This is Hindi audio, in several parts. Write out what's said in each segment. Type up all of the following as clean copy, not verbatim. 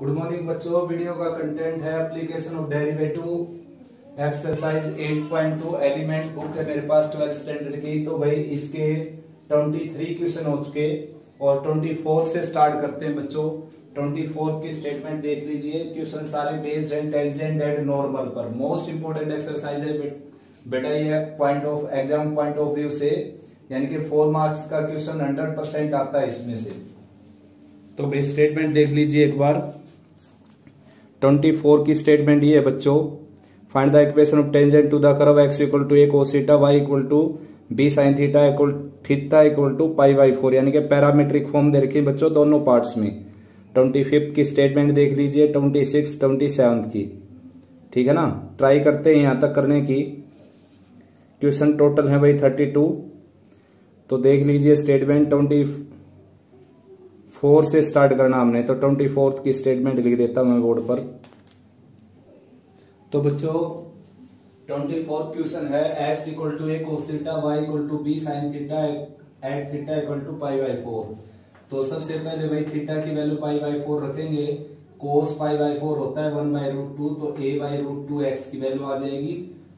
गुड मॉर्निंग बच्चों। वीडियो का कंटेंट है application of derivative exercise 8.2 element book है मेरे पास 12th स्टैंडर्ड की। तो भाई इसके 23 क्वेश्चन हो चुके और 24 से स्टार्ट करते हैं बच्चों। 24 की स्टेटमेंट देख लीजिए। क्वेश्चन सारे based and tangent and normal पर। मोस्ट इंपोर्टेंट एक्सरसाइज है बेटा ये point of exam point of view से, यानी कि 4 मार्क्स का क्वेश्चन 100% आता है इसमें से। तो भाई स्टेटमेंट देख लीजिए एक बार। 24 की स्टेटमेंट ये है बच्चों। Find the equation of tangent to the curve x equal to a cos theta, y equal to b sin theta equal theta equal to pi by 4, यानी कि पैरामीट्रिक फॉर्म दे रखी है बच्चों दोनों पार्ट्स में। 25 की स्टेटमेंट देख लीजिए, 26, 27 की। ठीक है ना, ट्राई करते हैं यहां तक करने की। क्वेश्चन टोटल है भाई 32। तो देख लीजिए स्टेटमेंट 24 से स्टार्ट करना हमने, तो 24 की स्टेटमेंट लिख देता हूं मैं बोर्ड पर। तो बच्चों 24 क्वेश्चन है x equal to a cos theta, y equal to b sin theta at theta equal to pi by 4। तो सबसे पहले भाई थीटा की वैल्यू पाई बाई 4 रखेंगे। cos पाई बाई 4 होता है 1/√2, तो a बाई √2 x की वैल्यू आ जाएगी।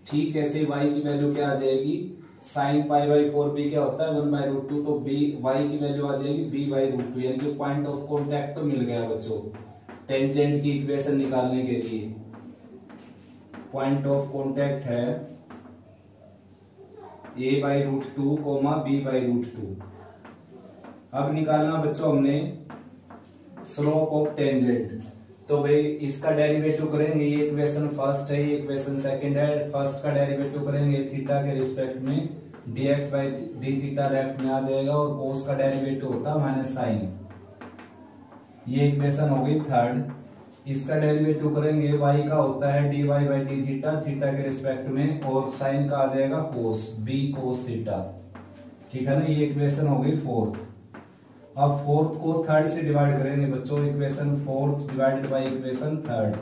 ठीक ऐसे y की वैल्यू क्या आ जाएगी, साइन पाई बाई 4 b क्या होता है 1/√2, तो b y की वैल्यू आ जाएगी b बाई √2, यानी कि पॉइंट ऑफ कॉन्टैक्ट तो मिल गया बच्चों। टेंजेंट की इक्वेशन निकालने के लिए पॉइंट ऑफ कॉन्टैक्ट है a बाई √2 b बाई √2। अब निकालना बच्चों हमने स्लोप ऑफ टेंजेंट। तो भाई इसका डेरिवेटिव करेंगे, ये इक्वेशन फर्स्ट है, ये इक्वेशन सेकंड है। फर्स्ट का डेरिवेटिव करेंगे थीटा के रिस्पेक्ट में, dx by D theta left में आ जाएगा, और कोस का डेरिवेटिव होता है माइनस साइन। ये इक्वेशन हो गई थर्ड। इसका डेरिवेटिव करेंगे y का होता है dy by D theta, theta के रिस्पेक्ट में, और साइन का आ जाएगा कोस, b कोस थीटा। ठीक है ना, ये इक्वेशन हो गई फोर्थ। अब फोर्थ को थर्ड से डिवाइड करेंगे बच्चों। Equation fourth divided by equation third,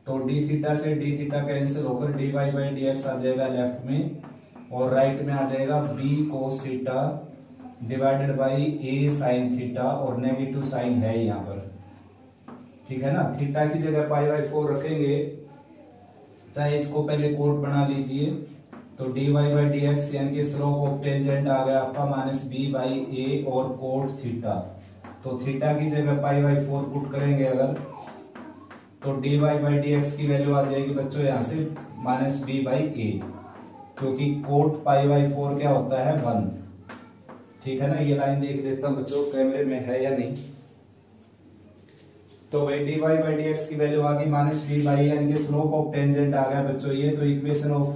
तो डी थीटा से डी थीटा कैंसिल होकर dy बाई dx आ जाएगा लेफ्ट में, और राइट में आ जाएगा b cos theta divided by a sin theta, और नेगेटिव साइन है यहाँ पर। ठीक है ना, थीटा की जगह पाई बाई 4 रखेंगे, चाहे इसको पहले कोट बना लीजिए। तो dy बाई dx यानी कि स्लोप ऑफ टेंजेंट आ गया आपका माइनस b बाई a और कोट थीटा। तो थीटा की जगह पाई बाई 4 पुट करेंगे अगर, तो dy बाई dx की वैल्यू आ जाएगी बच्चों यहाँ से माइनस b बाई a, क्योंकि कोट पाई बाई 4 क्या होता है 1। ठीक है ना, ये लाइन देख लेता हूं बच्चों कैमरे में है या नहीं। तो भाई dy बाई dx की वैल्यू आ गई माइनस b बाई, यानी कि स्लोप ऑफ टेंजेंट आ गया बच्चों ये। तो इक्वेशन ऑफ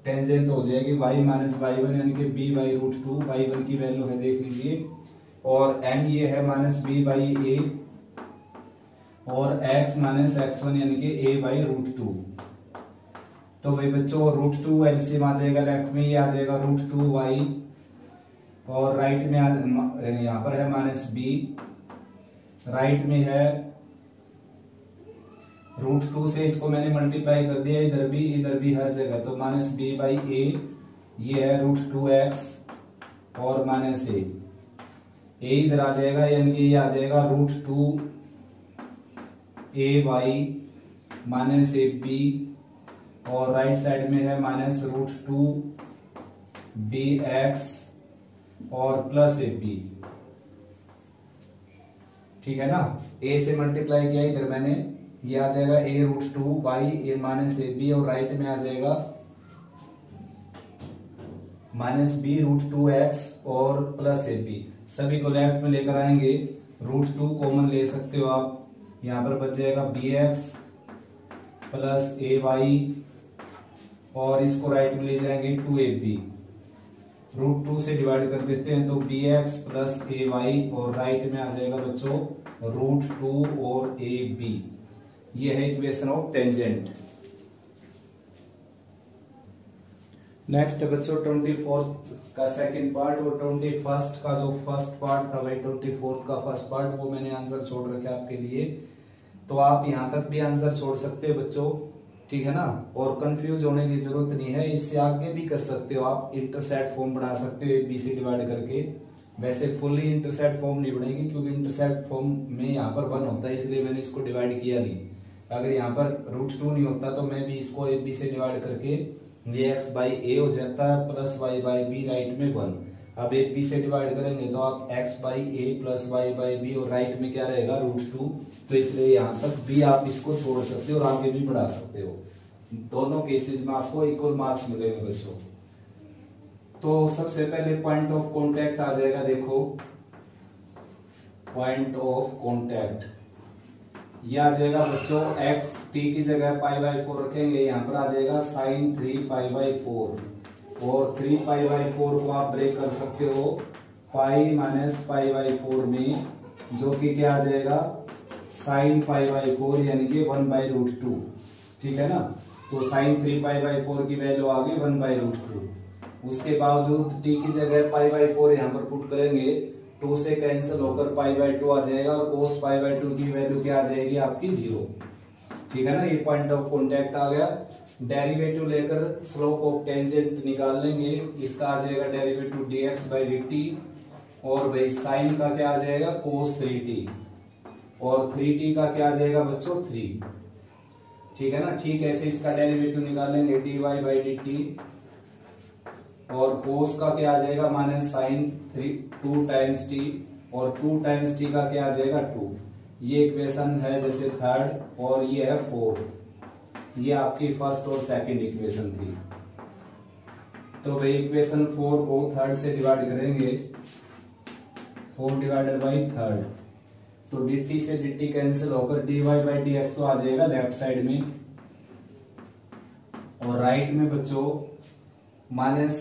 टेंजेंट हो जाएगी y माइनस y1, यानी कि b बाई √2। y1 की वैल्यू है देख लीजिए, और m ये है माइनस b बाई a, और x माइनस x1 यानी कि a बाई √2। तो भाई बच्चों √2 एलसीएम आ जाएगा लेफ्ट में, ये आ जाएगा √2y, और राइट में यहाँ पर है माइनस b, राइट में है √2 से इसको मैंने मल्टीप्लाई कर दिया, इधर भी हर जगह, तो माइनस b बाई a, ये है √2x और माइनस a इधर आ जाएगा, यानी कि ये आ जाएगा √2 a y minus a b, और राइट साइड में है माइनस √2 b x और प्लस a b। ठीक है ना, a से मल्टीप्लाई किया इधर मैंने, ये आ जाएगा a √2 y a minus a b, और राइट में आ जाएगा माइनस b √2x और प्लस a b। सभी को लेफ्ट में लेकर आएंगे, √2 कॉमन ले सकते हो आप, यहां पर बच जाएगा bx प्लस ay, और इसको राइट में ले जाएंगे 2ab। √2 से डिवाइड कर देते हैं, तो bx प्लस ay, और राइट में आ जाएगा बच्चों √2 और ab। ये है इक्वेशन ऑफ टेंजेंट। नेक्स्ट बच्चों 24 का सेकंड पार्ट, और 21 का जो फर्स्ट पार्ट था भाई 24 का फर्स्ट पार्ट, वो मैंने आंसर छोड़ रखा आपके लिए। तो आप यहां तक भी आंसर छोड़ सकते हो बच्चों। ठीक है ना, और कंफ्यूज होने की जरूरत नहीं है, इससे आगे भी कर सकते हो आप। इंटरसेट फॉर्म बना सकते हो, a b से डिवाइड करके वैसे फुल्ली इंटरसेप्ट फॉर्म नहीं बनेगी क्योंकि इंटरसेप्ट फॉर्म में यहाँ पर 1 होता है, इसलिए मैंने इसको डिवाइड किया नहीं। अगर यहाँ पर √2 नहीं होता तो मैं भी इसको ए बी से डिवाइड करके ये x बाई ए हो जाता है plus y by b, right में 1। अब ए बी से डिवाइड करेंगे तो आप x by a plus y by b, और राइट में क्या रहेगा √2। तो इसलिए यहाँ तक भी आप इसको छोड़ सकते हो और आगे भी बढ़ा सकते हो। दोनों केसेस में आपको इक्वल मार्क्स मिलेंगे बच्चों। तो सबसे पहले पॉइंट ऑफ कांटेक्ट आ जाएगा, देखो पॉइंट ऑफ कांटेक्ट ये आ जाएगा बच्चों x t की जगह π/4 रखेंगे, यहाँ पर आ जाएगा sin 3 π/4 और 3 π/4 को आप ब्रेक कर सकते हो पाई माइनस π/4 में, जो कि क्या आ जाएगा sin π/4 यानी कि 1/√2। ठीक है ना, तो sin 3 π/4 की वैल्यू आ गई 1/√2। उसके बावजूद t की जगह π/4 यहाँ पर पुट करेंगे, 2 से कैंसिल होकर π/2 आ जाएगा और cos π/2 की वैल्यू क्या आ जाएगी आपकी 0। ठीक है ना, ये पॉइंट ऑफ कांटेक्ट आ गया। डेरिवेटिव लेकर स्लोप ऑफ टेंजेंट निकाल लेंगे, इसका आ जाएगा डेरिवेटिव dx/dt और भाई साइन का क्या आ जाएगा cos 3t और 3t का क्या आ जाएगा बच्चों 3। ठीक है ना, ठीक ऐसे इसका डेरिवेटिव निकालेंगे dy/dt और cos का क्या आ जाएगा माइनस साइन 2 टाइम्स टी और 2 टाइम्स टी का क्या आ जाएगा 2। ये इक्वेशन है जैसे थर्ड और ये है 4, ये आपकी फर्स्ट और सेकंड इक्वेशन थी। तो भाई इक्वेशन 4 को थर्ड से डिवाइड करेंगे, 4 डिवाइडेड बाई थर्ड, तो dt से dt कैंसिल होकर dy/dx तो आ जाएगा लेफ्ट साइड में और राइट में बच्चों माइनस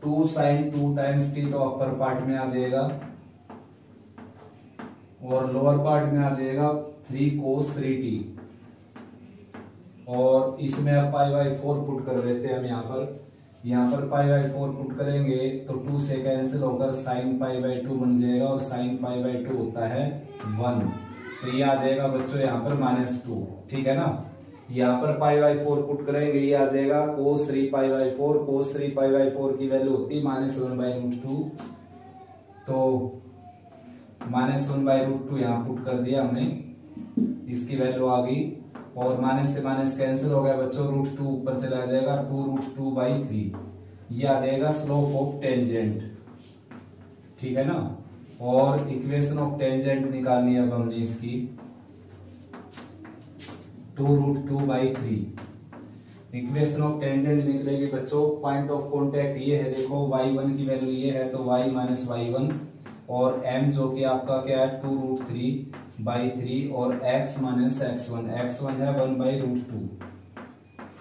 2 साइन 2 टाइम्स टी तो अपर पार्ट में आ जाएगा और लोअर पार्ट में आ जाएगा 3 cos 3t और इसमें अब π/4 पुट कर देते हैं हम यहाँ पर π/4 पुट करेंगे तो 2 से कैंसिल होकर sin π/2 बन जाएगा और sin π/2 होता है 1। तो ये आ जाएगा बच्चों यहाँ पर -2। ठीक है ना, यहाँ पर π/4 पुट करेंगे, ये आ जाएगा cos 3 π/4। cos 3 π/4 की वैल्यू होती है -1/√2, तो -1/√2 यहाँ पुट कर दिया हमने, इसकी वैल्यू आ गई और माइनस से माइनस कैंसिल हो गया बच्चों, √2 ऊपर चला जाएगा 2√2/3। ये आ जाएगा स्लोप ऑफ टेंजेंट। ठीक है ना, और इक्वेशन ऑफ टेंजेंट निकालनी है अब हमने इसकी 2√2/3। इक्वेशन ऑफ टेंजेंट निकलेगी बच्चों, पॉइंट ऑफ कांटेक्ट ये है, देखो y1 की वैल्यू ये है तो y माइनस y1 और m जो कि आपका क्या है 2√3/3 और x माइनस x1 है 1/√2।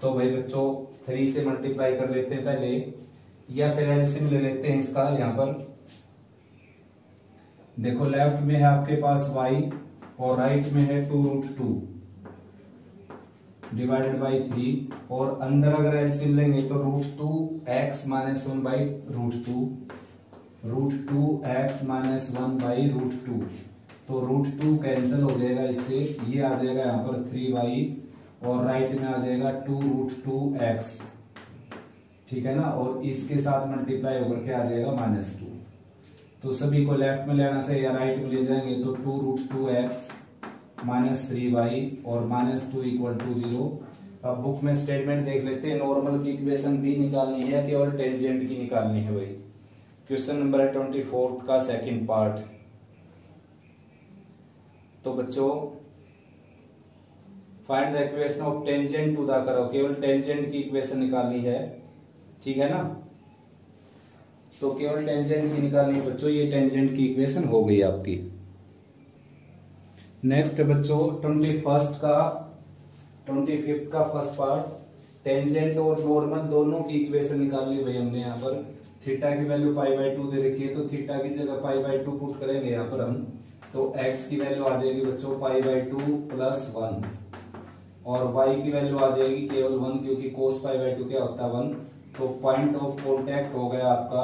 तो भाई बच्चों 3 से मल्टीप्लाई कर लेते हैं पहले, या फिर एलसीएम ले लेते हैं इसका। यहाँ पर देखो लेफ्ट में है आपके पास y और राइट में है 2√2 डिवाइडेड बाई 3 और अंदर अगर एलसीएम लेंगे तो √2x माइनस 1/√2, √2x माइनस 1/√2, तो √2 कैंसिल हो जाएगा इससे, ये आ जाएगा यहाँ पर 3y और राइट में आ जाएगा 2√2x। ठीक है ना, और इसके साथ मल्टीप्लाई होकर के आ जाएगा -2। तो सभी को लेफ्ट में लेना से या राइट में ले जाएंगे तो 2√2x माइनस 3y और -2 = 0। अब बुक में स्टेटमेंट देख लेते हैं, नॉर्मल की इक्वेशन भी निकालनी है केवल टेंजेंट की निकालनी है भाई। क्वेश्चन नंबर है 24 का सेकंड पार्ट। तो बच्चों find the equation of tangent to the curve, केवल टेंजेंट की इक्वेशन निकालनी है। ठीक है ना, तो केवल टेंजेंट की निकालनी है बच्चों, ये टेंजेंट की इक्वेशन हो गई आपकी। नेक्स्ट बच्चों 25 का फर्स्ट पार्ट, टेंजेंट और नॉर्मल दोनों की इक्वेशन निकाल ली भाई हमने। यहाँ पर थीटा की वैल्यू π/2 दे रखी है तो थीटा की जगह π/2 पुट करेंगे यहाँ पर हम, तो x की वैल्यू आ जाएगी बच्चों π/2 + 1 और y की वैल्यू आ जाएगी केवल 1 क्योंकि cos π/2 क्या होता है 1। तो पॉइंट ऑफ कांटेक्ट हो गया आपका,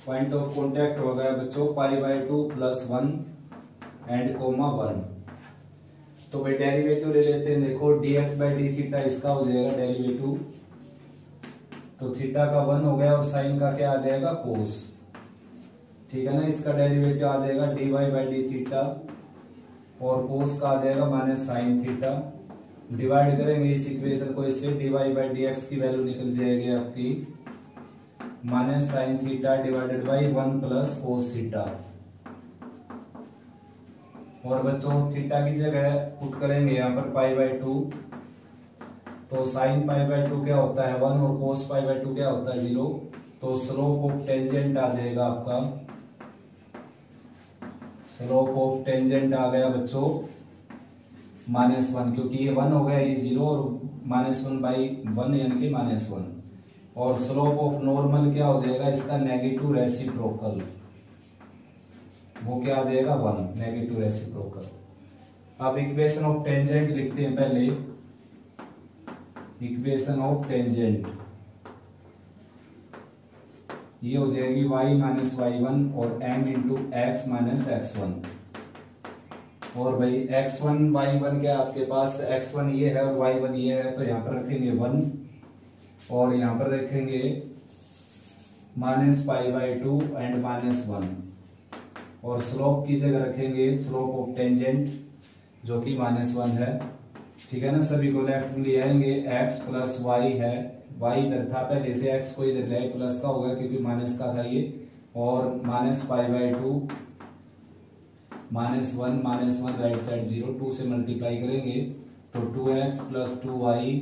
पॉइंट ऑफ कांटेक्ट हो गया बच्चों π/2 + 1 एंड कोमा 1। तो भाई डेरिवेटिव ले लेते हैं, देखो dx/d थीटा इसका हो जाएगा डेरिवेटिव तो थीटा का 1 हो गया और साइन का क्या आ जाएगा कोस, ठीक है ना। इसका डेरिवेटिव आ जाएगा dy बाई डी थीटा और कोस का आ जाएगा माइनस साइन थीटा। डिवाइड करेंगे इस इक्वेशन को इससे, dy बाई डी एक्स की वैल्यू निकल जाएगी आपकी minus sine theta divided by 1 plus cos theta. और बच्चों थीटा की जगह पुट करेंगे यहाँ पर पाई बाई 2, तो साइन पाई बाई 2 क्या होता है 1 और कोस पाई बाई 2 क्या होता है 0। तो स्लोप ऑफ टेंजेंट आ जाएगा आपका, स्लोप ऑफ टेंजेंट आ गया बच्चों -1, क्योंकि ये 1 हो गया ये 0 और -1 बाई 1 यानी कि -1। और स्लोप ऑफ नॉर्मल क्या हो जाएगा इसका नेगेटिव रेसिप्रोकल, वो क्या आ जाएगा 1 नेगेटिव रेसिप्रोकल। अब इक्वेशन ऑफ टेंजेंट लिखते हैं पहले, इक्वेशन ऑफ टेंजेंट ये हो जाएगी y माइनस y1 और m into x minus x1। और भाई x1 y1 क्या आपके पास, x1 ये है और y1 ये है, तो यहाँ पर रखेंगे 1 और यहाँ पर रखेंगे माइनस पाई बाई 2 एंड -1 और स्लोप की जगह रखेंगे स्लोप ऑफ टेंजेंट जो कि -1 है, ठीक है ना। सभी को लेफ्ट में ले आएंगे, x प्लस वाई है, y इधर था पहले से, x को इधर ले प्लस का होगा क्योंकि माइनस का था ये, और minus pi by 2 -1 right side 0, 2 से मल्टीप्लाई करेंगे तो 2x प्लस 2y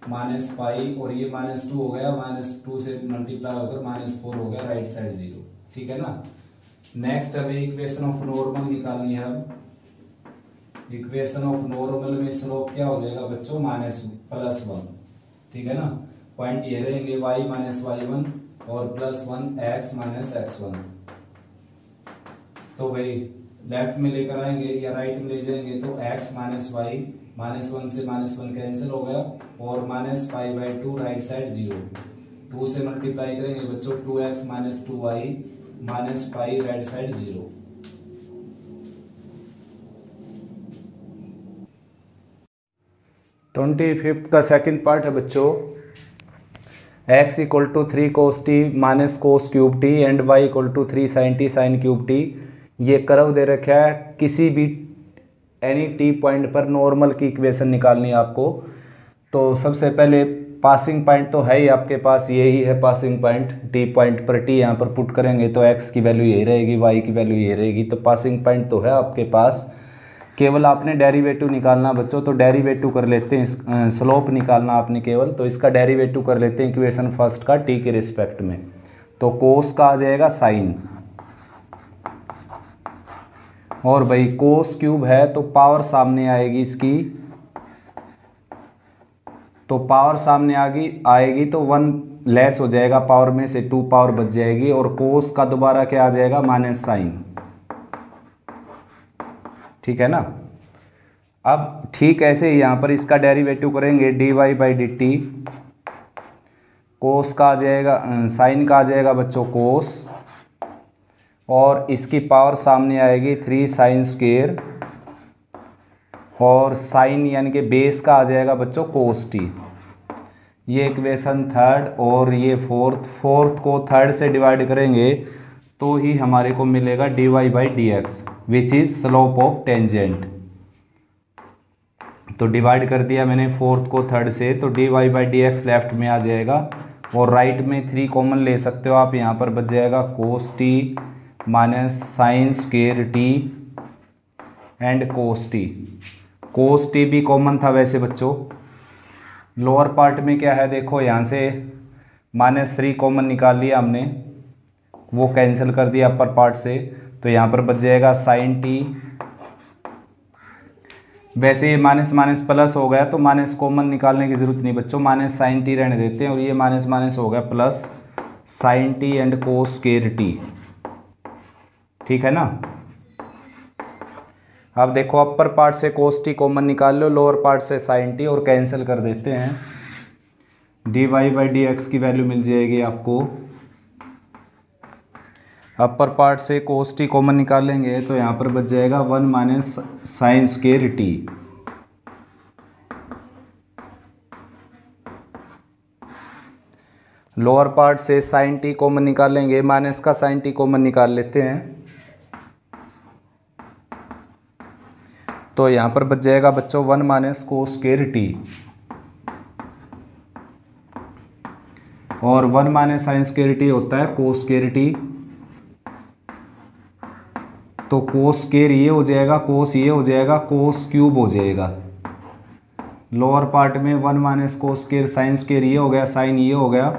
माइनस पाई, और ये -2 हो गया, -2 से मल्टीप्लाई होकर -4 हो गया राइट साइड 0, ठीक है ना। नेक्स्ट हमें इक्वेशन ऑफ नॉर्मल निकालनी है। अब इक्वेशन ऑफ नॉर्मल में स्लोप क्या हो जाएगा बच्चों +1, ठीक है ना। पॉइंट ये रहेंगे y माइनस y1 और +1 x माइनस x1। तो भाई लेफ्ट में लेकर आएंगे या राइट में ले जाएंगे तो x माइनस y, -1 से -1 कैंसिल हो गया और minus pi by 2 right side 0, 2 से मल्टीप्लाई करेंगे बच्चों 2x minus 2y minus pi right side 0। Twenty fifth का सेकंड पार्ट है बच्चों, x equal to 3 cos t minus cos cube t and y equal to 3 sin t sine cube t. ये कर्व दे रखा है, किसी भी एनी t पॉइंट पर नॉर्मल की इक्वेशन निकालनी है आपको। तो सबसे पहले पासिंग पॉइंट तो है ही आपके पास, यही है पासिंग पॉइंट, t पॉइंट पर t यहाँ पर पुट करेंगे तो x की वैल्यू यही रहेगी, y की वैल्यू यही रहेगी, तो पासिंग पॉइंट तो है आपके पास। केवल आपने डेरिवेटिव निकालना बच्चों, तो डेरिवेटिव कर लेते हैं, स्लोप निकालना आपने केवल, तो इसका डेरिवेटिव कर लेते हैं इक्वेशन फर्स्ट का t के रिस्पेक्ट में। तो कोस का आ जाएगा साइन, और भाई कोस क्यूब है तो पावर सामने आएगी इसकी, तो पावर सामने आएगी तो 1 लेस हो जाएगा पावर में से, 2 पावर बच जाएगी, और कोस का दोबारा क्या आ जाएगा माइनस साइन, ठीक है ना। अब ठीक ऐसे ही यहाँ पर इसका डेरिवेटिव करेंगे dy बाई डी टी, कोस का आ जाएगा, साइन का आ जाएगा बच्चों कोस, और इसकी पावर सामने आएगी 3 साइन स्क्वायर, और साइन यानी कि बेस का आ जाएगा बच्चों कोस टी। ये इक्वेशन थर्ड और ये फोर्थ को थर्ड से डिवाइड करेंगे तो ही हमारे को मिलेगा dy by D x which is slope of tangent. तो डिवाइड कर दिया मैंने फोर्थ को थर्ड से, तो dy by D x left में आ जाएगा और राइट में 3 कॉमन ले सकते हो आप, यहाँ पर बच जाएगा cos T minus sine square T and cos T. Cos T भी कॉमन था वैसे बच्चों। लोअर पार्ट में क्या है देखो, यहाँ से -3 कॉमन निकाल लिया हमने, वो कैंसिल कर दिया अपर पार्ट से, तो यहाँ पर बच जाएगा साइन टी। वैसे ये माइनस माइनस प्लस हो गया तो माइनस कॉमन निकालने की जरूरत नहीं बच्चों, माइनस साइन टी रहने देते हैं, और ये माइनस माइनस हो गया plus sign t and cos square T, ठीक है ना। अब देखो अपर पार्ट से कोस टी कॉमन निकाल लो, लोअर पार्ट से साइन टी, और कैंसिल कर देते हैं। dy बाई डी एक्स की वैल्यू मिल जाएगी आपको, अपर पार्ट से कोस टी कॉमन निकालेंगे तो यहाँ पर बच जाएगा 1 minus sine square T. Lower part से साइन टी कॉमन निकालेंगे, माइनस का साइन टी कॉमन निकाल लेते हैं। तो यहाँ पर बच जाएगा बच्चों 1 माइनस कोस स्क्वायर टी, और 1 माइनस साइन स्क्वायर टी होता है कोस स्क्वायर टी। तो कोस स्क्वायर ये हो जाएगा, कोस ये हो जाएगा, कोस क्यूब हो जाएगा। लोअर पार्ट में 1 minus cos square sine square ये हो गया, साइन ये हो गया,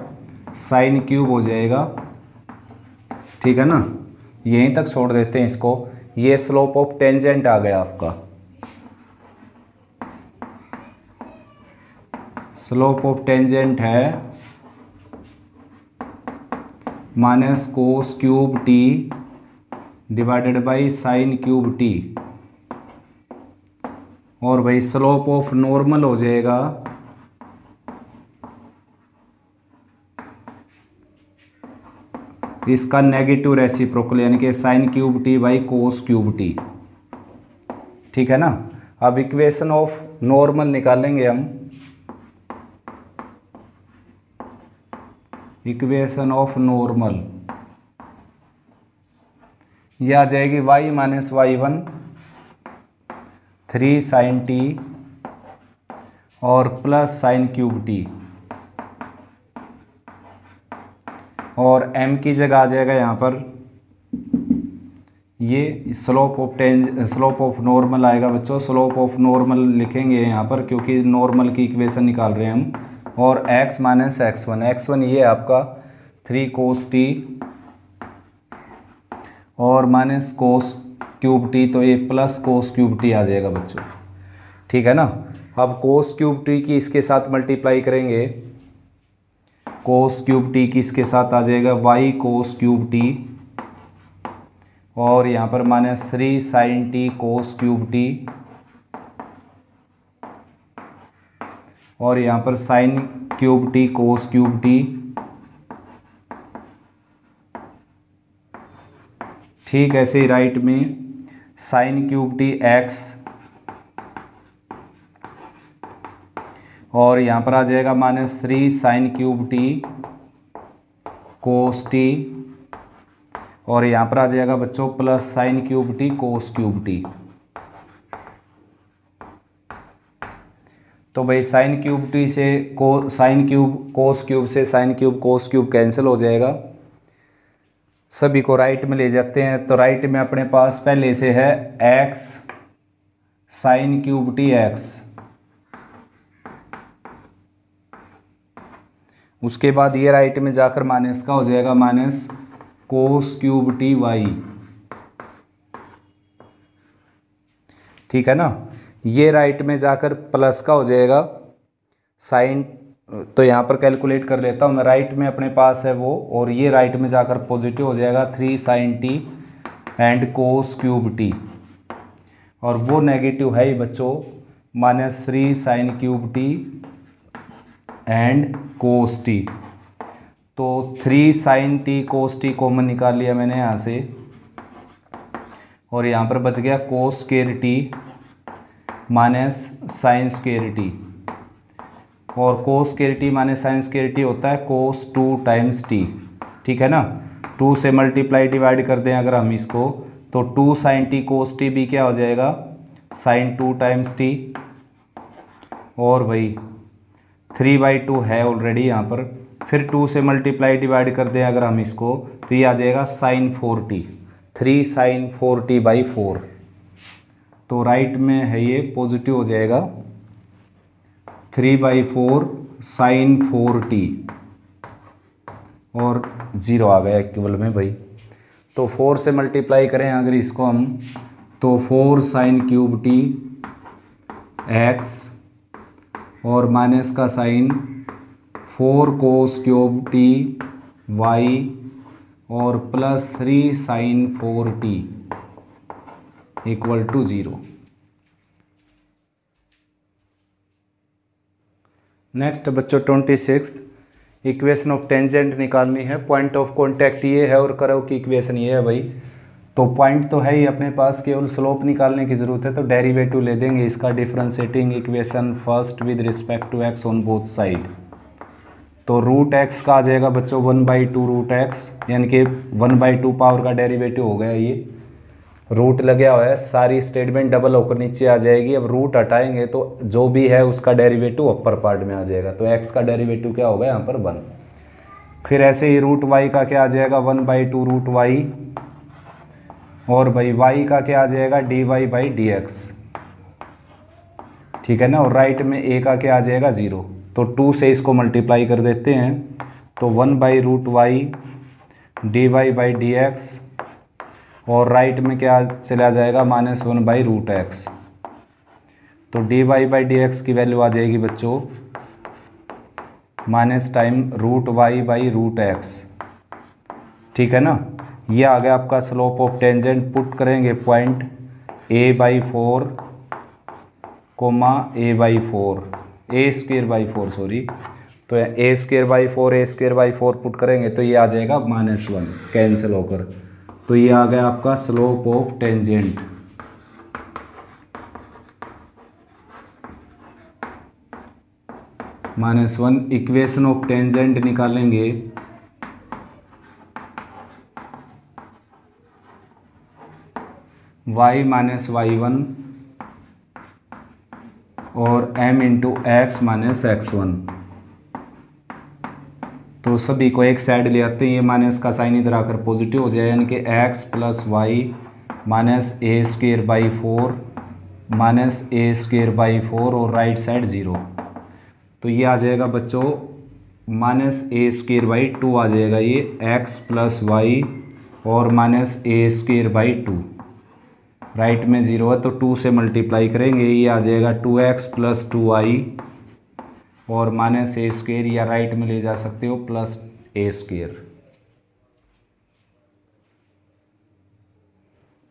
साइन क्यूब हो जाएगा। ठीक है ना, यहीं तक छोड़ देते हैं इसको। ये स्लोप ऑफ टेंजेंट आ गया आपका। स्लोप ऑफ टेंजेंट है minus cos cube T divided by sine cube t, और भाई स्लोप ऑफ नॉर्मल हो जाएगा इसका नेगेटिव रेसिप्रोकल, यानी कि sign cube T by cos cube t. ठीक है ना। अब इक्वेशन ऑफ नॉर्मल निकालेंगे हम। इक्वेशन ऑफ नॉर्मल यह आ जाएगी y minus y1 3 sine t और प्लस साइन क्यूब टी, और m की जगह आ जाएगा यहाँ पर ये स्लोप ऑफ नॉर्मल आएगा बच्चों। स्लोप ऑफ नॉर्मल लिखेंगे यहाँ पर क्योंकि नॉर्मल की इक्वेशन निकाल रहे हैं हम। और x माइनस x1 ये आपका 3 कोस टी और माइनस कोस क्यूब टी, तो ये प्लस कोस क्यूब टी आ जाएगा बच्चों। ठीक है ना। अब कोस क्यूब टी की इसके साथ मल्टीप्लाई करेंगे, कोस क्यूब टी की इसके साथ आ जाएगा y कोस क्यूब टी, और यहाँ पर minus 3 sine t cos cube t, और यहाँ पर sine cube t cos cube t. ठीक ऐसे ही राइट में साइन क्यूब टी x, और यहाँ पर आ जाएगा minus 3 sine cube t cos t, और यहाँ पर आ जाएगा बच्चों plus sine cube t cos cube t. तो भाई साइन क्यूब टी से साइन क्यूब कोस क्यूब से sine cube cos cube cancel हो जाएगा। सभी को राइट में ले जाते हैं। तो राइट में अपने पास पहले से है x sign cube t x, उसके बाद ये राइट में जाकर माइनस का हो जाएगा minus cos cube t y। ठीक है ना। ये राइट में जाकर प्लस का हो जाएगा साइन, तो यहाँ पर कैलकुलेट कर लेता हूँ मैं। राइट में अपने पास है वो, और ये राइट में जाकर पॉजिटिव हो जाएगा 3 sine t and cos cube t, और वो नेगेटिव है ही बच्चों minus 3 sine cube t and cos t. तो 3 sine t cos t common निकाल लिया मैंने यहाँ से, और यहाँ पर बच गया cos square T minus sine square T, और cos square T minus sine square T होता है कोस 2 टाइम्स टी। ठीक है ना। 2 से मल्टीप्लाई डिवाइड कर दें अगर हम इसको, तो 2 साइन टी कोस टी भी क्या हो जाएगा साइन 2 टाइम्स टी, और भाई 3/2 है ऑलरेडी यहाँ पर। फिर 2 से मल्टीप्लाई डिवाइड कर दें अगर हम इसको, तो ये आ जाएगा साइन 4t, 3 साइन 4t/4। तो राइट में है ये पॉजिटिव हो जाएगा 3/4 साइन 4t, और 0 आ गया इक्वल में भाई। तो 4 से मल्टीप्लाई करें अगर इसको हम, तो 4 साइन क्यूब टी x, और माइनस का sign 4 cos cube t y, और plus 3 sine 4t equal to 0। Next बच्चों 26 इक्वेशन ऑफ टेंजेंट निकालनी है। पॉइंट ऑफ कॉन्टैक्ट ये है और कर्व की इक्वेशन ये है भाई। तो पॉइंट तो है ही अपने पास, केवल स्लोप निकालने की ज़रूरत है। तो डेरिवेटिव ले देंगे इसका, differentiating equation first with respect to x on both side. तो रूट एक्स का आ जाएगा बच्चों 1/2 रूट एक्स, यानी कि 1/2 पावर का डेरिवेटिव हो गया। ये रूट लगा हुआ है, सारी स्टेटमेंट डबल होकर नीचे आ जाएगी। अब रूट हटाएंगे तो जो भी है उसका डेरिवेटिव अपर पार्ट में आ जाएगा। तो एक्स का डेरिवेटिव क्या होगा यहाँ पर 1। फिर ऐसे ही रूट वाई का क्या आ जाएगा 1/2 रूट वाई, और भाई वाई का क्या आ जाएगा dy/dx, ठीक है ना। और राइट में ए का क्या आ जाएगा 0। तो 2 से इसको मल्टीप्लाई कर देते हैं तो 1/रूट वाई dy/dx, और राइट में क्या चला जाएगा -1/रूट एक्स। तो dy/dx की वैल्यू आ जाएगी बच्चों माइनस टाइम रूट y/रूट एक्स, ठीक है ना। ये आ गया आपका स्लोप ऑफ टेंजेंट। पुट करेंगे point a/4 comma a/4 a²/4 sorry. तो a²/4 पुट करेंगे तो ये आ जाएगा -1 कैंसिल होकर। तो ये आ गया आपका slope of tangent. -1 equation of tangent निकालेंगे। y - y1 और m × x - x1। तो सभी को एक साइड ले आते हैं, ये माइनस का साइन इधर आकर पॉजिटिव हो जाए, यानी कि x + y - a²/4 -a²/4 और राइट साइड 0। तो ये आ जाएगा बच्चों -a²/2 आ जाएगा ये x + y और -a²/2। राइट में 0 है तो 2 से मल्टीप्लाई करेंगे, ये आ जाएगा 2x + 2y और -a², या राइट में ले जा सकते हो +a²।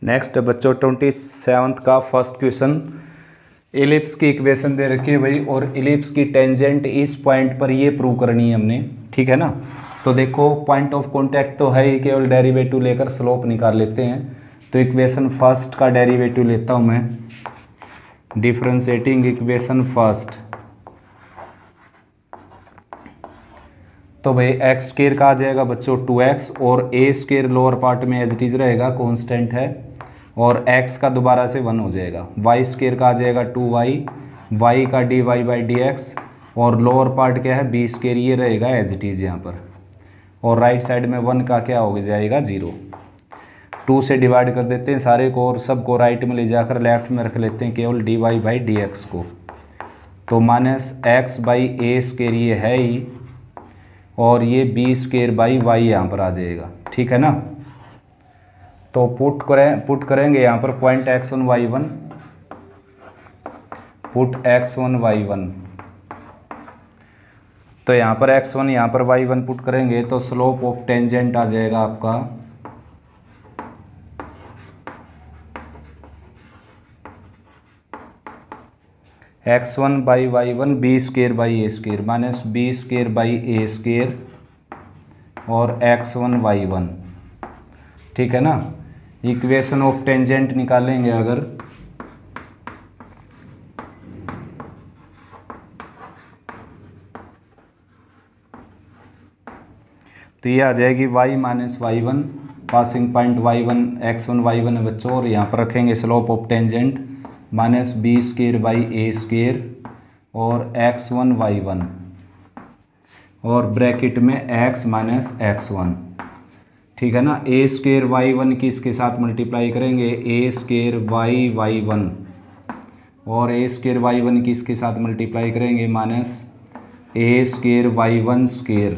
नेक्स्ट बच्चों 27th का फर्स्ट क्वेश्चन। एलिप्स की इक्वेशन दे रखी है भाई, और एलिप्स की टेंजेंट इस पॉइंट पर ये प्रूव करनी है हमने, ठीक है ना। तो देखो पॉइंट ऑफ कांटेक्ट तो है ही, केवल डेरिवेटिव लेकर स्लोप निकाल लेते हैं। तो इक्वेशन फर्स्ट का डेरिवेटिव लेता हूँ मैं, डिफरेंशिएटिंग इक्वेशन फर्स्ट। तो भाई x² का आ जाएगा बच्चों 2x, और a² लोअर पार्ट में एज इट इज रहेगा, कांस्टेंट है, और x का दोबारा से 1 हो जाएगा। y² का आ जाएगा 2y, y का dy/dx, और लोअर पार्ट क्या है b², ये रहेगा एज इट इज यहाँ पर, और राइट साइड में 1 का क्या हो जाएगा 0। 2 से डिवाइड कर देते हैं सारे को, और सबको राइट में ले जाकर लेफ्ट में रख लेते हैं केवल dy/dx को। तो -x/a² ये है ही, और ये b²/y यहाँ पर आ जाएगा, ठीक है ना। तो पुट करेंगे यहाँ पर point x1 y1, put x1 y1। तो यहाँ पर x1 यहाँ पर y1 पुट करेंगे तो स्लोप ऑफ टेंजेंट आ जाएगा आपका x1/y1 b²/a² -b²/a² और x1 y1, ठीक है ना। इक्वेशन ऑफ टेंजेंट निकालेंगे अगर, तो ये आ जाएगी y - y1, passing point y1 x1 y1 है बच्चों, और यहाँ पर रखेंगे स्लोप ऑफ टेंजेंट -b²/a² और x1 y1, और ब्रैकेट में x - x1, ठीक है ना। a² y1 की इसके साथ मल्टीप्लाई करेंगे, a² y1, और a² y1 की इसके साथ मल्टीप्लाई करेंगे -a² y1²।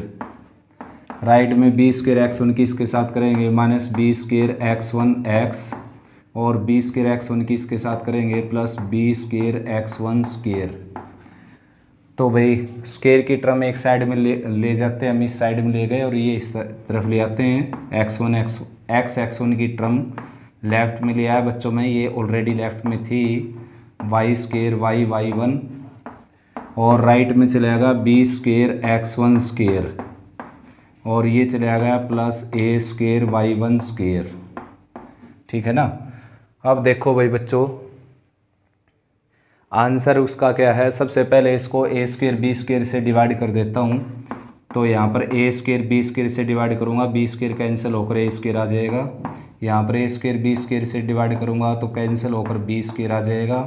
राइट में b² x1 की इसके साथ करेंगे -b² x1 x, और b² x1 की इसके साथ करेंगे +b² x1²। तो भाई स्क्वायर की टर्म एक साइड में ले जाते हैं, हम इस साइड में ले गए, और ये इस तरफ ले आते हैं। x1 की टर्म लेफ्ट में ले आया बच्चों में, ये ऑलरेडी लेफ्ट में थी y² y1, और राइट में चलेगा b² x1², और ये चला गया +a² y1², ठीक है ना। अब देखो भाई बच्चों आंसर उसका क्या है। सबसे पहले इसको a² b² से डिवाइड कर देता हूँ, तो यहाँ पर ए स्क्वायर बी स्क्वायर से डिवाइड करूँगा, बी स्क्वायर कैंसिल होकर ए स्क्वायर आ जाएगा। यहाँ पर ए स्क्वायर बी स्क्वायर से डिवाइड करूँगा तो कैंसिल होकर बी स्क्वायर आ जाएगा।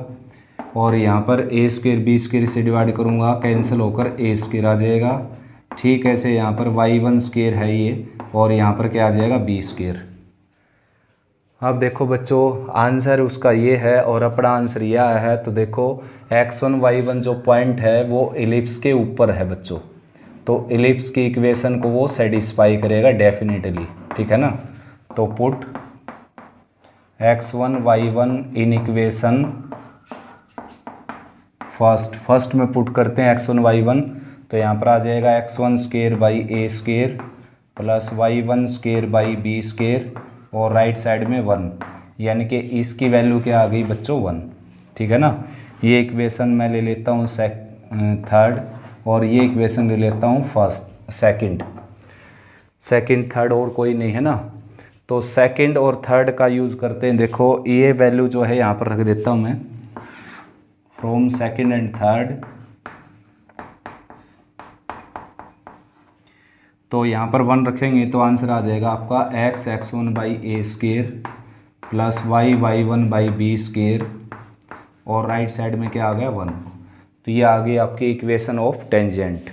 और यहाँ पर ए स्क्वायर बी स्क्वायर से डिवाइड करूँगा, कैंसिल होकर ए स्क्वायर आ जाएगा। ठीक ऐसे यहाँ पर y1 स्क्वायर है ये, और यहाँ पर क्या आ जाएगा बी स्क्वायर। अब देखो बच्चों आंसर उसका ये है और अपना आंसर ये आया है। तो देखो x1 y1 जो पॉइंट है वो एलिप्स के ऊपर है बच्चों, तो एलिप्स की इक्वेशन को वो सेटिस्फाई करेगा डेफिनेटली, ठीक है ना। तो put x1 y1 in equation first में पुट करते हैं x1 y1, तो यहाँ पर आ जाएगा x1 square by A square plus y1 square by b square, और राइट साइड में 1, यानी कि इसकी वैल्यू क्या आ गई बच्चों 1, ठीक है ना। ये इक्वेशन मैं ले लेता हूँ थर्ड, और ये इक्वेशन ले लेता हूँ सेकंड, थर्ड और कोई नहीं है ना। तो सेकंड और थर्ड का यूज़ करते हैं। देखो ये वैल्यू जो है यहाँ पर रख देता हूँ मैं, फ्रॉम सेकंड एंड थर्ड। तो यहाँ पर 1 रखेंगे तो आंसर आ जाएगा आपका x1 by a square plus y1 by b square, और राइट साइड में क्या आ गया 1। तो ये आ गई आपकी इक्वेशन ऑफ टेंजेंट।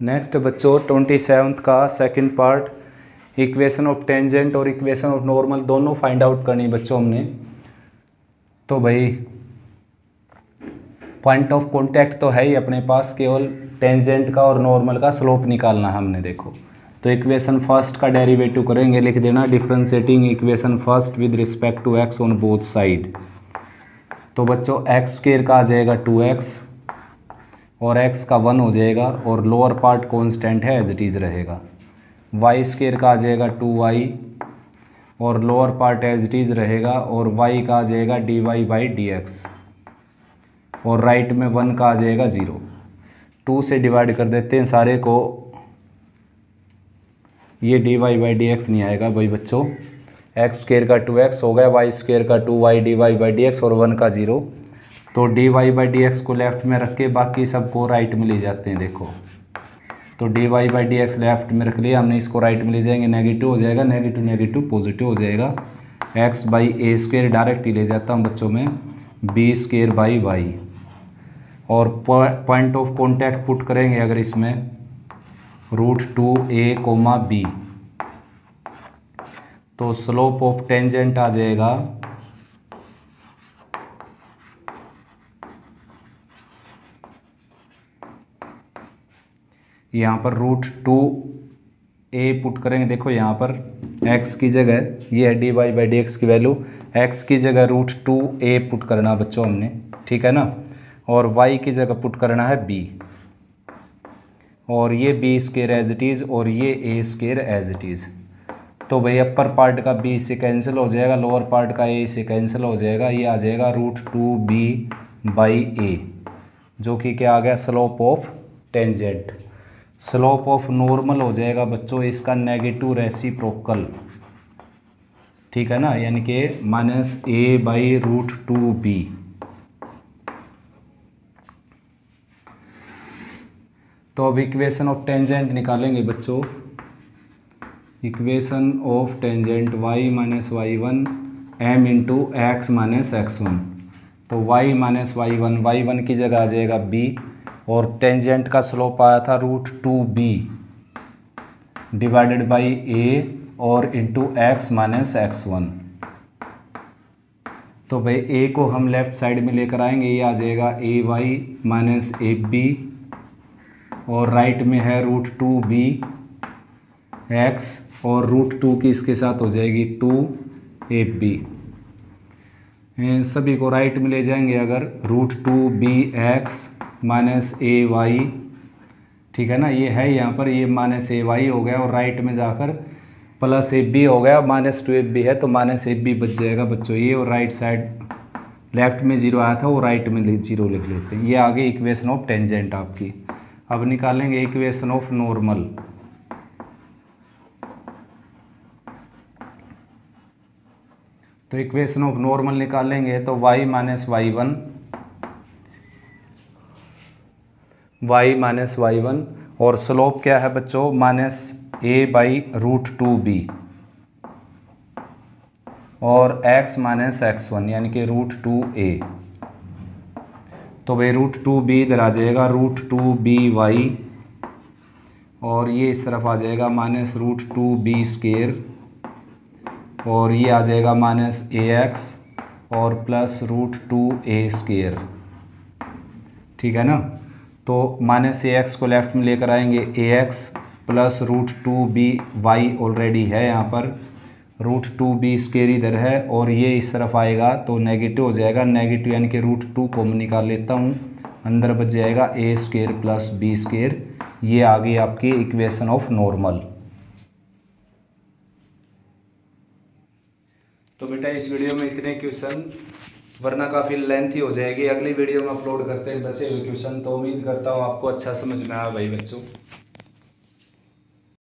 नेक्स्ट बच्चों 27th का second part, equation of tangent और इक्वेशन ऑफ नॉर्मल दोनों फाइंड आउट करनी बच्चों हमने। तो भाई पॉइंट ऑफ कॉन्टैक्ट तो है ही अपने पास, केवल टेंजेंट का और नॉर्मल का स्लोप निकालना है हमने। देखो तो इक्वेशन फर्स्ट का डेरिवेटिव करेंगे, लिख देना differentiating equation first with respect to x on both side. तो बच्चों x स्क्वायर का आ जाएगा 2x और x का 1 हो जाएगा, और लोअर पार्ट कांस्टेंट है एज इट इज़ रहेगा। y स्क्वायर का आ जाएगा 2y और lower part as it is रहेगा, और y का आ जाएगा dy बाई dx, और राइट में 1 का आ जाएगा 0। 2 से डिवाइड कर देते हैं सारे को, ये dy बाई dx नहीं आएगा भाई बच्चों। x स्क्वायर का 2x हो गया, y स्क्वायर का 2y dy बाई dx और 1 का 0। तो dy बाई dx को लेफ्ट में रख के बाकी सबको राइट में ले जाते हैं। देखो तो dy बाई dx लेफ्ट में रख लिया हमने, इसको राइट में ले जाएंगे, नेगेटिव हो जाएगा, नेगेटिव नेगेटिव पॉजिटिव हो जाएगा। x by A square direct ही ले जाता हूँ बच्चों में, बी स्क्वायर बाई वाई, और पॉइंट ऑफ कॉन्टैक्ट पुट करेंगे अगर इसमें √2a, b, तो स्लोप ऑफ टेंजेंट आ जाएगा यहाँ पर √2a पुट करेंगे। देखो यहाँ पर x की जगह ये है dy बाई dx की वैल्यू, x की जगह √2a पुट करना बच्चों हमने, ठीक है ना। और y की जगह पुट करना है b, और ये b square as it is और ये a square as it is. तो भाई अपर पार्ट का b से कैंसिल हो जाएगा, लोअर पार्ट का a से कैंसिल हो जाएगा, ये आ जाएगा √2b बाई a, जो कि क्या आ गया slope of tangent. Slope of normal हो जाएगा बच्चों इसका नेगेटिव रेसिप्रोकल, ठीक है ना, यानी कि -a बाई √2b। तो अब इक्वेशन ऑफ टेंजेंट निकालेंगे बच्चों। Equation of tangent y minus y1 m into x minus x1। तो y माइनस y1 की जगह आ जाएगा b, और टेंजेंट का स्लोप आया था √2b डिवाइडेड बाई a और इंटू एक्स माइनस x1। तो भाई a को हम लेफ्ट साइड में लेकर आएंगे, ये आ जाएगा ay माइनस ab, और राइट में है √2b x, और √2 की इसके साथ हो जाएगी 2ab। सभी को राइट में ले जाएंगे अगर, √2bx माइनस ay, ठीक है ना, ये है यहाँ पर, ये माइनस ay हो गया, और राइट में जाकर प्लस ab हो गया, -2ab है तो -ab बच जाएगा बच्चों ये, और राइट साइड लेफ्ट में 0 आया था वो राइट में 0 लिख लेते हैं। ये आगे इक्वेशन ऑफ टेंजेंट आपकी। अब निकालेंगे इक्वेशन ऑफ नॉर्मल। तो इक्वेशन ऑफ नॉर्मल निकालेंगे तो y minus y1 Y minus y1 और स्लोप क्या है बच्चों -a/√2b और x माइनस x1 यानी कि √2a। तो भाई √2b इधर आ जाएगा √2by और ये इस तरफ आ जाएगा -√2b² और ये आ जाएगा -ax और +√2a²। ठीक है ना। तो -ax को लेफ्ट में लेकर आएंगे, ax प्लस √2by ऑलरेडी है यहाँ पर, √2b² इधर है और ये इस तरफ आएगा तो नेगेटिव हो जाएगा, नेगेटिव यानी कि √2 को मैं निकाल लेता हूँ, अंदर बच जाएगा a² प्लस b²। ये आ गई आपकी इक्वेशन ऑफ नॉर्मल। तो बेटा इस वीडियो में इतने क्वेश्चन, वरना काफ़ी लेंथी हो जाएगी। अगली वीडियो में अपलोड करते हैं बचे हुए क्वेश्चन। तो उम्मीद करता हूँ आपको अच्छा समझ में आया भाई बच्चों।